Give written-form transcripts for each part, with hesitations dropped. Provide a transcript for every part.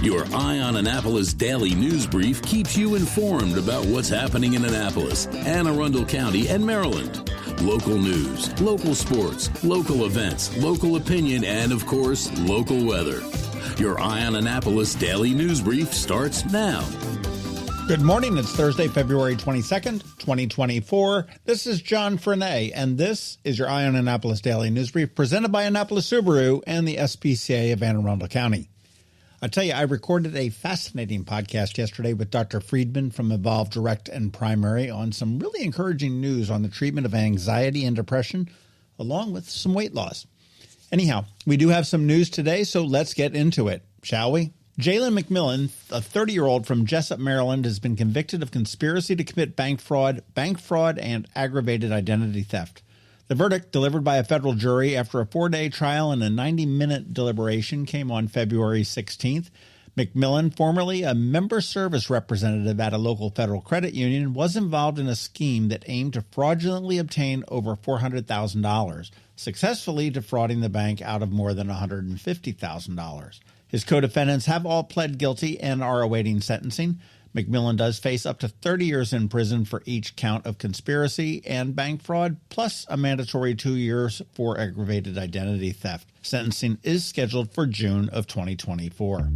Your Eye on Annapolis daily news brief keeps you informed about what's happening in Annapolis, Anne Arundel County, and Maryland. Local news, local sports, local events, local opinion, and, of course, local weather. Your Eye on Annapolis daily news brief starts now. Good morning. It's Thursday, February 22nd, 2024. This is John Frenaye, and this is your Eye on Annapolis daily news brief presented by Annapolis Subaru and the SPCA of Anne Arundel County. I tell you, I recorded a fascinating podcast yesterday with Dr. Friedman from Evolve Direct and Primary on some really encouraging news on the treatment of anxiety and depression, along with some weight loss. Anyhow, we do have some news today, so let's get into it, shall we? Jalen McMillan, a 30-year-old from Jessup, Maryland, has been convicted of conspiracy to commit bank fraud, and aggravated identity theft. The verdict, delivered by a federal jury after a 4-day trial and a 90-minute deliberation, came on February 16th. McMillan, formerly a member service representative at a local federal credit union, was involved in a scheme that aimed to fraudulently obtain over $400,000, successfully defrauding the bank out of more than $150,000. His co-defendants have all pled guilty and are awaiting sentencing. McMillan does face up to 30 years in prison for each count of conspiracy and bank fraud, plus a mandatory 2 years for aggravated identity theft. Sentencing is scheduled for June of 2024.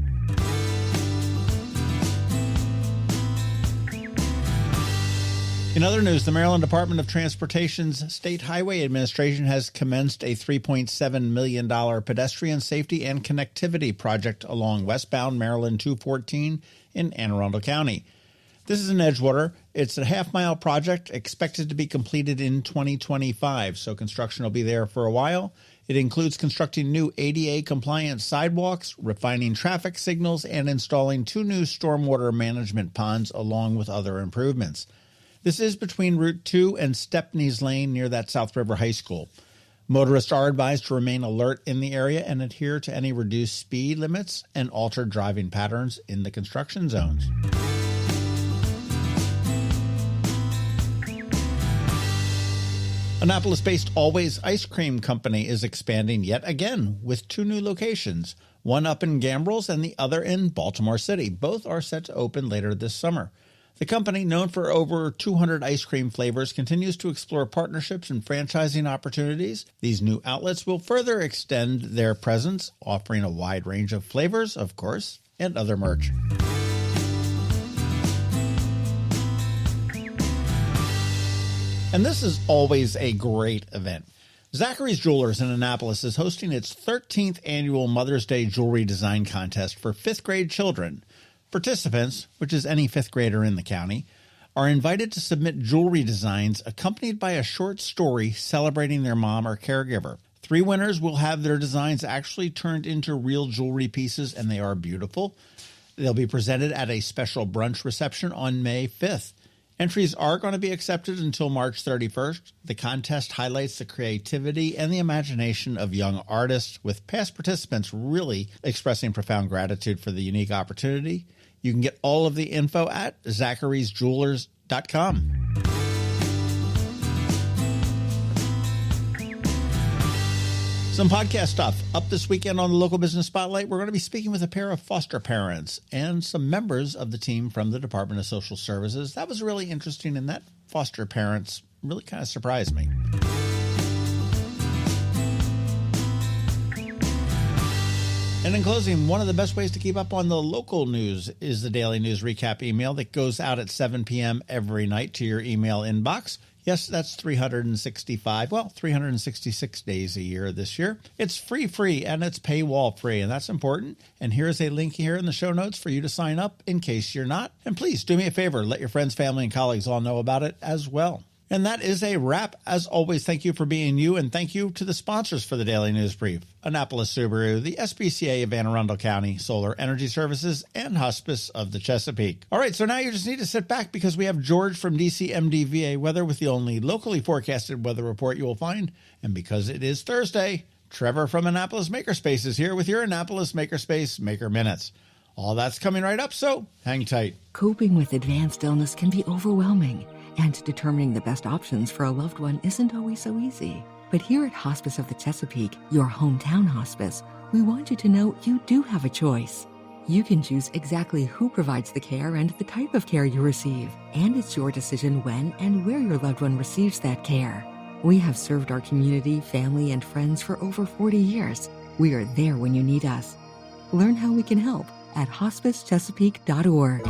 In other news, the Maryland Department of Transportation's State Highway Administration has commenced a $3.7 million pedestrian safety and connectivity project along westbound Maryland 214 in Anne Arundel County. This is in Edgewater. It's a half-mile project expected to be completed in 2025, so construction will be there for a while. It includes constructing new ADA-compliant sidewalks, refining traffic signals, and installing 2 new stormwater management ponds, along with other improvements. This is between Route 2 and Stepney's Lane near that South River High School. Motorists are advised to remain alert in the area and adhere to any reduced speed limits and altered driving patterns in the construction zones. Annapolis-based Always Ice Cream Company is expanding yet again with 2 new locations, one up in Gambrills and the other in Baltimore City. Both are set to open later this summer. The company, known for over 200 ice cream flavors, continues to explore partnerships and franchising opportunities. These new outlets will further extend their presence, offering a wide range of flavors, of course, and other merch. And this is always a great event. Zachary's Jewelers in Annapolis is hosting its 13th annual Mother's Day Jewelry Design Contest for 5th grade children. Participants, which is any 5th grader in the county, are invited to submit jewelry designs accompanied by a short story celebrating their mom or caregiver. 3 winners will have their designs actually turned into real jewelry pieces, and they are beautiful. They'll be presented at a special brunch reception on May 5th. Entries are going to be accepted until March 31st. The contest highlights the creativity and the imagination of young artists, with past participants really expressing profound gratitude for the unique opportunity. You can get all of the info at zacharysjewelers.com. Some podcast stuff. Up this weekend on the Local Business Spotlight, we're going to be speaking with a pair of foster parents and some members of the team from the Department of Social Services. That was really interesting, and that foster parents really kind of surprised me. And in closing, one of the best ways to keep up on the local news is the Daily News Recap email that goes out at 7 p.m. every night to your email inbox. Yes, that's 366 days a year this year. It's free, and it's paywall free, and that's important. And here's a link here in the show notes for you to sign up in case you're not. And please do me a favor, let your friends, family, and colleagues all know about it as well. And that is a wrap. As always, thank you for being you, and thank you to the sponsors for the Daily News Brief: Annapolis Subaru, the SPCA of Anne Arundel County, Solar Energy Services, and Hospice of the Chesapeake. All right, so now you just need to sit back because we have George from DCMDVA Weather with the only locally forecasted weather report you will find. And because it is Thursday, Trevor from Annapolis Makerspace is here with your Annapolis Makerspace Maker Minutes. All that's coming right up, so hang tight. Coping with advanced illness can be overwhelming, and determining the best options for a loved one isn't always so easy. But here at Hospice of the Chesapeake, your hometown hospice, we want you to know you do have a choice. You can choose exactly who provides the care and the type of care you receive, and it's your decision when and where your loved one receives that care. We have served our community, family, and friends for over 40 years. We are there when you need us. Learn how we can help at hospicechesapeake.org.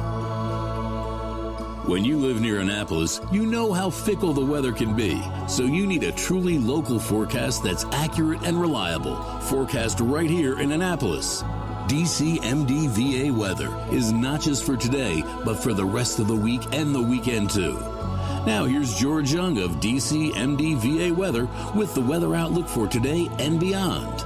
When you live near Annapolis, you know how fickle the weather can be, so you need a truly local forecast that's accurate and reliable. Forecast right here in Annapolis. DCMD VA weather is not just for today, but for the rest of the week and the weekend too. Now here's George Young of DCMD VA weather with the weather outlook for today and beyond.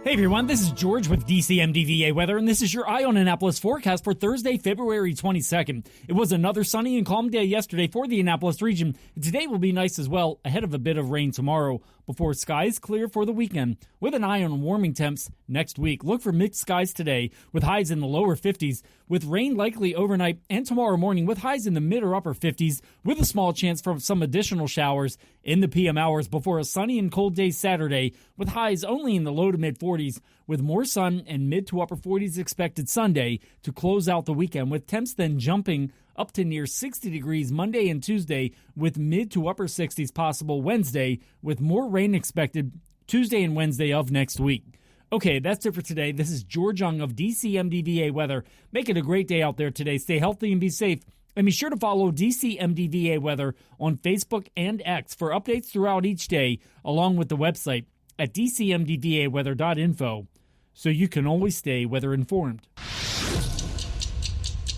Hey everyone, this is George with DCMD VA Weather, and this is your Eye on Annapolis forecast for Thursday, February 22nd. It was another sunny and calm day yesterday for the Annapolis region. Today will be nice as well, ahead of a bit of rain tomorrow, before skies clear for the weekend, with an eye on warming temps next week. Look for mixed skies today, with highs in the lower 50s, with rain likely overnight and tomorrow morning, with highs in the mid or upper 50s, with a small chance for some additional showers in the PM hours before a sunny and cold day Saturday, with highs only in the low to mid 40s, with more sun and mid to upper 40s expected Sunday to close out the weekend, with temps then jumping up to near 60 degrees Monday and Tuesday, with mid to upper 60s possible Wednesday, with more rain expected Tuesday and Wednesday of next week. Okay, that's it for today. This is George Young of DCMD VA Weather. Make it a great day out there today. Stay healthy and be safe. And be sure to follow DCMD VA Weather on Facebook and X for updates throughout each day, along with the website at dcmdvaweather.info, so you can always stay weather informed.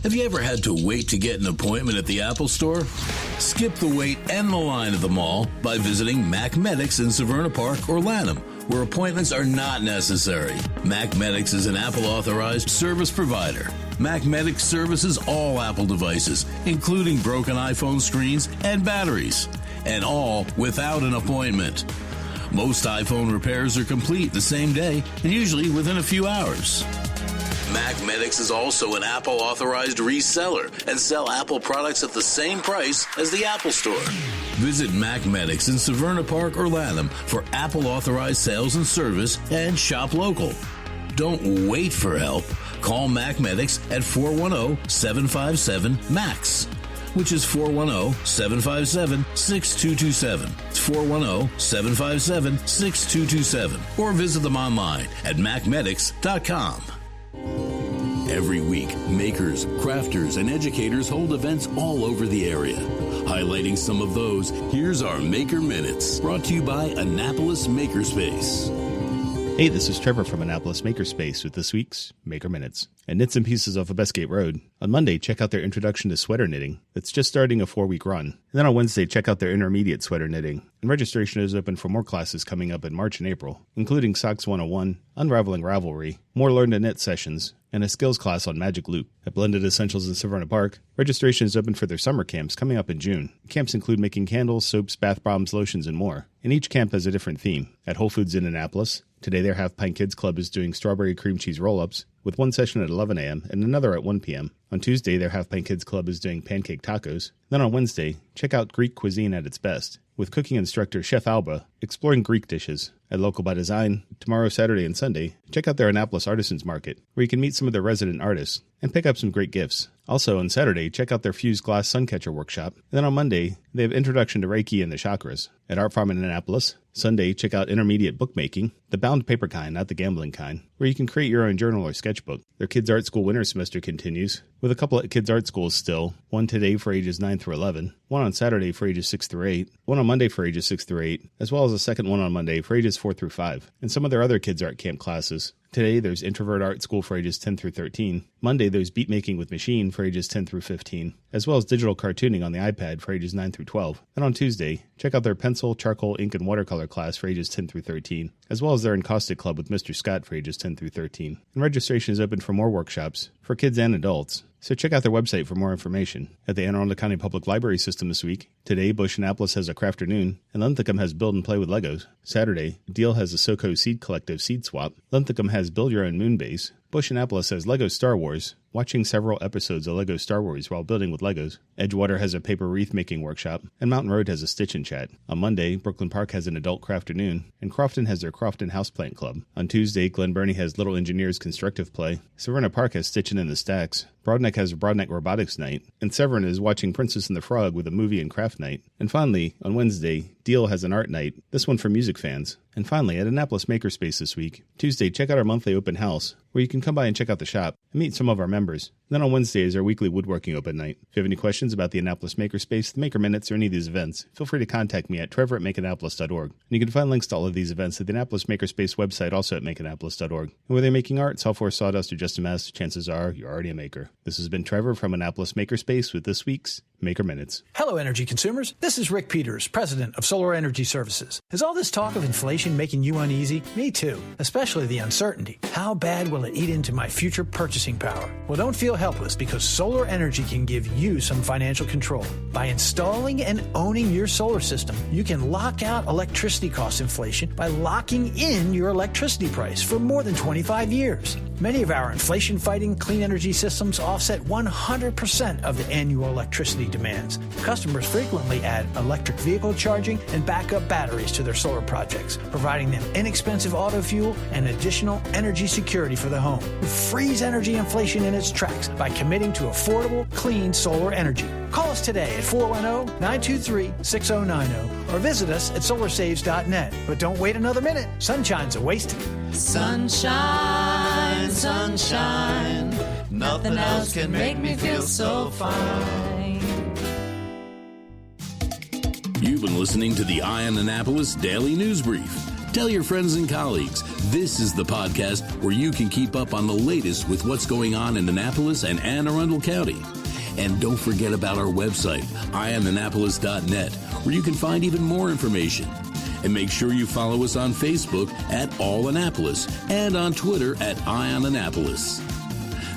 Have you ever had to wait to get an appointment at the Apple Store? Skip the wait and the line at the mall by visiting Mac Medics in Severna Park or Lanham, where appointments are not necessary. Mac Medics is an Apple-authorized service provider. Mac Medics services all Apple devices, including broken iPhone screens and batteries, and all without an appointment. Most iPhone repairs are complete the same day and usually within a few hours. Mac Medics is also an Apple-authorized reseller and sell Apple products at the same price as the Apple Store. Visit Mac Medics in Severna Park or Lanham for Apple-authorized sales and service and shop local. Don't wait for help. Call Mac Medics at 410-757-MAX, which is 410-757-6227. It's 410-757-6227. Or visit them online at macmedics.com. Every week, makers, crafters, and educators hold events all over the area. Highlighting some of those, here's our Maker Minutes, brought to you by Annapolis Makerspace. Hey, this is Trevor from Annapolis Makerspace with this week's Maker Minutes. At Knits and Pieces off of Bestgate Road, on Monday, check out their Introduction to Sweater Knitting. It's just starting a 4-week run. And then on Wednesday, check out their Intermediate Sweater Knitting. And registration is open for more classes coming up in March and April, including Socks 101, Unraveling Ravelry, more Learn to Knit sessions, and a skills class on Magic Loop. At Blended Essentials in Severna Park, registration is open for their summer camps coming up in June. Camps include making candles, soaps, bath bombs, lotions, and more. And each camp has a different theme. At Whole Foods in Annapolis, today their Half Pint Kids Club is doing strawberry cream cheese roll-ups, with one session at 11 a.m. and another at 1 p.m. On Tuesday, their Half Pint Kids Club is doing pancake tacos. Then on Wednesday, check out Greek cuisine at its best, with cooking instructor Chef Alba exploring Greek dishes. At Local by Design, tomorrow, Saturday, and Sunday, check out their Annapolis Artisans Market, where you can meet some of their resident artists and pick up some great gifts. Also, on Saturday, check out their Fused Glass Suncatcher Workshop. And then on Monday, they have Introduction to Reiki and the Chakras. At Art Farm in Annapolis, Sunday, check out Intermediate Bookmaking, the bound paper kind, not the gambling kind, where you can create your own journal or sketchbook. Their Kids Art School winter semester continues, with a couple at Kids Art Schools still, one today for ages 9 through 11, one on Saturday for ages 6 through 8, one on Monday for ages 6 through 8, as well as a second one on Monday for ages 4 through 5, and some of their other Kids Art Camp classes. Today, there's Introvert Art School for ages 10 through 13. Monday, there's Beat Making with Machine for ages 10 through 15, as well as digital cartooning on the iPad for ages 9 through 12. And on Tuesday, check out their Pencil, Charcoal, Ink, and Watercolor class for ages 10 through 13, as well as their Encaustic Club with Mr. Scott for ages 10 through 13. And registration is open for more workshops for kids and adults, so check out their website for more information. At the Anne Arundel County Public Library System this week, today Bush Annapolis has a Crafternoon, and Linthicum has Build and Play with Legos. Saturday, Deal has a SoCo Seed Collective Seed Swap. Linthicum has Build Your Own Moon Base. Bush Annapolis has Lego Star Wars, watching several episodes of Lego Star Wars while building with Legos. Edgewater has a paper wreath making workshop, and Mountain Road has a stitch and chat. On Monday, Brooklyn Park has an adult crafternoon, and Crofton has their Crofton Houseplant Club. On Tuesday, Glen Burnie has Little Engineers Constructive Play. Severna Park has Stitching in the Stacks. Broadneck has a Broadneck Robotics Night, and Severn is watching Princess and the Frog with a movie and craft night. And finally, on Wednesday, Deal has an art night, this one for music fans. And finally, at Annapolis Makerspace this week, Tuesday, check out our monthly open house, where you can come by and check out the shop and meet some of our members. Then on Wednesday is our weekly woodworking open night. If you have any questions about the Annapolis Makerspace, the Maker Minutes, or any of these events, feel free to contact me at trevor@makeannapolis.org. And you can find links to all of these events at the Annapolis Makerspace website, also at makeannapolis.org. And whether you're making art, software, sawdust, or just a mess, chances are you're already a maker. This has been Trevor from Annapolis Makerspace with this week's Maker Minutes. Hello, energy consumers. This is Rick Peters, president of Solar Energy Services. Is all this talk of inflation making you uneasy? Me too, especially the uncertainty. How bad will it eat into my future purchasing power? Well, don't feel helpless, because solar energy can give you some financial control. By installing and owning your solar system, you can lock out electricity cost inflation by locking in your electricity price for more than 25 years. Many of our inflation-fighting clean energy systems offset 100% of the annual electricity demands. Customers frequently add electric vehicle charging and backup batteries to their solar projects, providing them inexpensive auto fuel and additional energy security for the home. Freeze energy inflation in its tracks by committing to affordable, clean solar energy. Call us today at 410-923-6090 or visit us at solarsaves.net. But don't wait another minute. Sunshine's a wasted. Sunshine, sunshine, nothing else can make me feel so fine. You've been listening to the Eye on Annapolis Daily News Brief. Tell your friends and colleagues, this is the podcast where you can keep up on the latest with what's going on in Annapolis and Anne Arundel County. And don't forget about our website, eyeonannapolis.net, where you can find even more information. And make sure you follow us on Facebook at All Annapolis and on Twitter at Eye on Annapolis.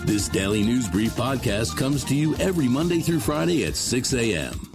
This Daily News Brief podcast comes to you every Monday through Friday at 6 a.m.